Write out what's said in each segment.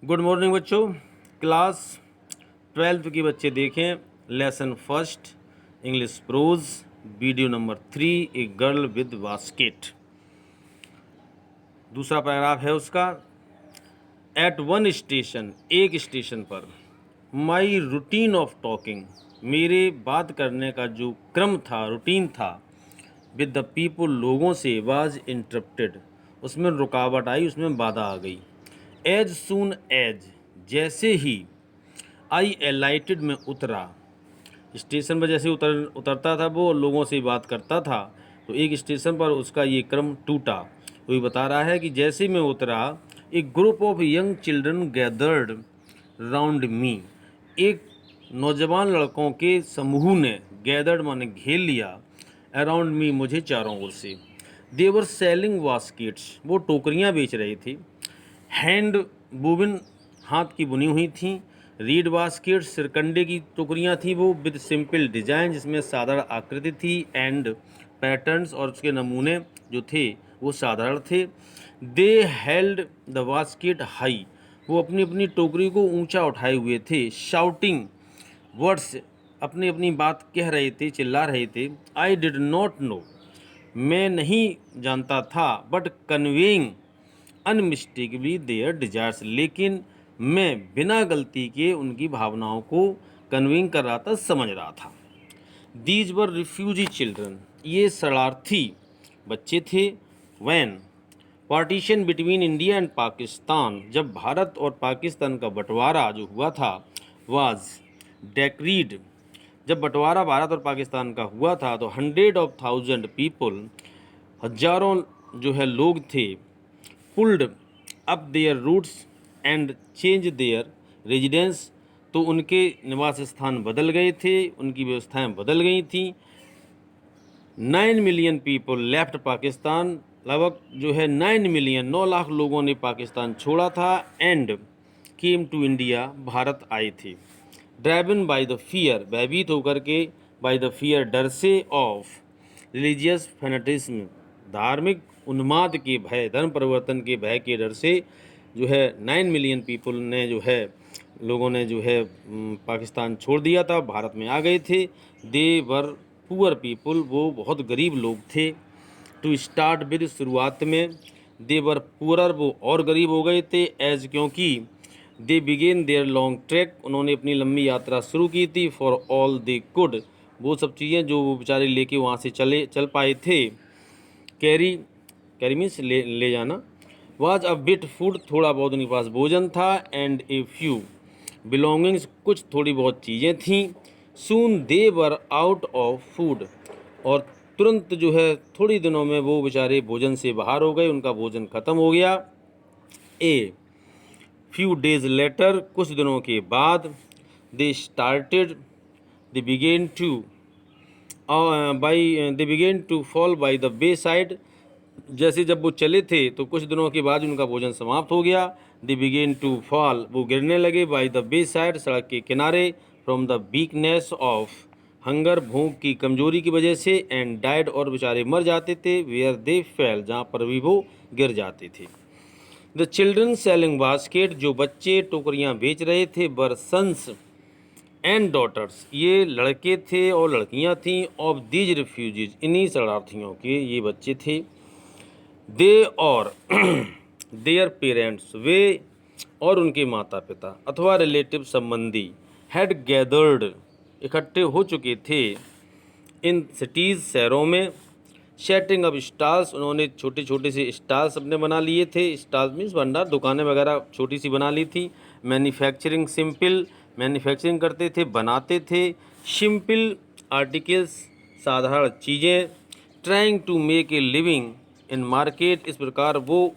Good morning बच्चों। Class 12th के बच्चे देखें lesson first English pros video number 3 a girl with basket. दूसरा पैराग्राफ है उसका। एट वन स्टेशन, एक स्टेशन पर, माई रूटीन ऑफ टॉकिंग, मेरे बात करने का जो क्रम था, रूटीन था, विद द पीपल, लोगों से, वाज इंटरप्टेड, उसमें रुकावट आई, उसमें बाधा आ गई। एज सून एज, जैसे ही, आई एलाइटेड में उतरा, स्टेशन पर जैसे उतरता था वो, लोगों से बात करता था, तो एक स्टेशन पर उसका ये क्रम टूटा। तो ये बता रहा है कि जैसे मैं उतरा, एक group of young children gathered round me, एक नौजवान लड़कों के समूह ने, गैदर्ड माने घेर लिया, अराउंड मी, मुझे चारों ओर से। देवर सेलिंग बास्केट्स, वो टोकरियाँ बेच रहे थे। हैंड वुवन, हाथ की बुनी हुई थी। रीड बास्केट, सिरकंडे की टोकरियाँ थी वो, विद सिंपल डिजाइन, जिसमें साधारण आकृति थी, एंड पैटर्न्स, और उसके नमूने जो थे वो साधारण थे। दे हेल्ड द बास्केट हाई, वो अपनी अपनी टोकरी को ऊंचा उठाए हुए थे। शाउटिंग वर्ड्स, अपनी अपनी बात कह रहे थे, चिल्ला रहे थे। आई डिड नॉट नो, मैं नहीं जानता था, बट कन्वेइंग अनमिस्टेकबली देयर डिजायर्स, लेकिन मैं बिना गलती के उनकी भावनाओं को कन्वेइंग कर रहा था, समझ रहा था। दीज वर रिफ्यूजी चिल्ड्रन, ये शरणार्थी बच्चे थे। When partition between India and Pakistan, जब भारत और पाकिस्तान का बंटवारा जो हुआ था, वाज डेक्रीड, जब बंटवारा भारत और पाकिस्तान का हुआ था, तो 100,000 पीपल, हजारों जो है लोग थे, pulled up their roots and change their residence, तो उनके निवास स्थान बदल गए थे, उनकी व्यवस्थाएं बदल गई थी। 9 मिलियन पीपल लेफ्ट पाकिस्तान, लगभग जो है 9 मिलियन, 9 लाख लोगों ने पाकिस्तान छोड़ा था। And came to India, Bharat आए थे। ड्राइवन बाय द फियर, भयभीत होकर के, बाय द फियर, डर से, ऑफ रिलीजियस फैनेटिज्म, धार्मिक उन्माद के भय, धर्म परिवर्तन के भय के डर से जो है 9 मिलियन पीपल ने जो है, लोगों ने जो है पाकिस्तान छोड़ दिया था, भारत में आ गए थे। दे वर पुअर पीपल, वो बहुत गरीब लोग थे। टू स्टार्ट विद, शुरुआत में। दे वर पुअरर, वो और गरीब हो गए थे। एज, क्योंकि। दे बिगेन देयर लॉन्ग ट्रैक, उन्होंने अपनी लंबी यात्रा शुरू की थी। फॉर ऑल दे कुड, वो सब चीज़ें जो वो बेचारे लेके वहाँ से चल पाए थे। कैरी, कैरी मीन्स ले जाना। वाज अ बिट फूड, थोड़ा बहुत उनके पास भोजन था। एंड ए फ्यू बिलोंगिंग्स, कुछ थोड़ी बहुत चीज़ें थीं। सून दे वर आउट ऑफ फूड, और तुरंत जो है थोड़ी दिनों में वो बेचारे भोजन से बाहर हो गए, उनका भोजन ख़त्म हो गया। ए फ्यू डेज लेटर, कुछ दिनों के बाद। They started, they began to they began to fall by the wayside, जैसे जब वो चले थे तो कुछ दिनों के बाद उनका भोजन समाप्त हो गया। दे बिगेन टू फॉल, वो गिरने लगे, बाई द बे साइड, सड़क के किनारे। From the weakness of hunger, भूख की कमजोरी की वजह से। एंड डाइड, और बेचारे मर जाते थे। वेयर दे फेल, जहाँ पर भी वो गिर जाते थे। द चिल्ड्रन सेलिंग बास्केट, जो बच्चे टोकरियाँ बेच रहे थे, वर सन्स एंड डॉटर्स, ये लड़के थे और लड़कियां थीं। ऑफ दीज रिफ्यूजीज, इन्हीं शरणार्थियों के ये बच्चे थे। दे और देयर पेरेंट्स, वे और उनके माता पिता अथवा रिलेटिव, संबंधी, हैड गैदर्ड, इकट्ठे हो चुके थे। इन सिटीज़, शहरों में। सेटिंग अप स्टॉल्स, उन्होंने छोटे छोटे से स्टॉल्स अपने बना लिए थे। स्टॉल्स मीन्स भंडार, दुकानें वगैरह छोटी सी बना ली थी। मैन्युफैक्चरिंग सिंपल, मैन्युफैक्चरिंग करते थे, बनाते थे। सिंपल आर्टिकल्स, साधारण चीज़ें। Trying to make a living in market, इस प्रकार वो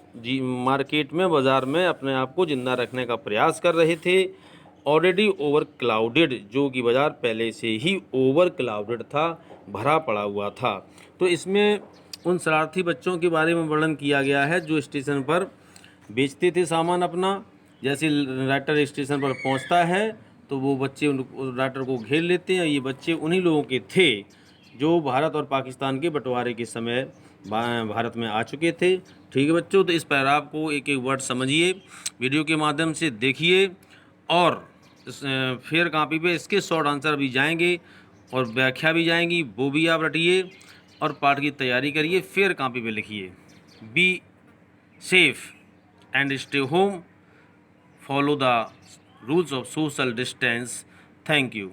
मार्केट में, बाज़ार में अपने आप को जिंदा रखने का प्रयास कर रहे थे। ऑलरेडी ओवर क्लाउडेड, जो कि बाज़ार पहले से ही ओवर क्लाउडेड था, भरा पड़ा हुआ था। तो इसमें उन शरारती बच्चों के बारे में वर्णन किया गया है जो स्टेशन पर बेचते थे सामान अपना। जैसे राइटर स्टेशन पर पहुंचता है तो वो बच्चे राइटर को घेर लेते हैं। ये बच्चे उन्हीं लोगों के थे जो भारत और पाकिस्तान के बंटवारे के समय भारत में आ चुके थे। ठीक है बच्चों, तो इस पैराग्राफ को एक एक वर्ड समझिए, वीडियो के माध्यम से देखिए, और फेयर कॉपी पे इसके शॉर्ट आंसर भी जाएंगे और व्याख्या भी जाएंगी, वो भी आप रटिए और पाठ की तैयारी करिए, फेयर कॉपी पे लिखिए। Be safe and stay home, follow the rules of social distance. Thank you.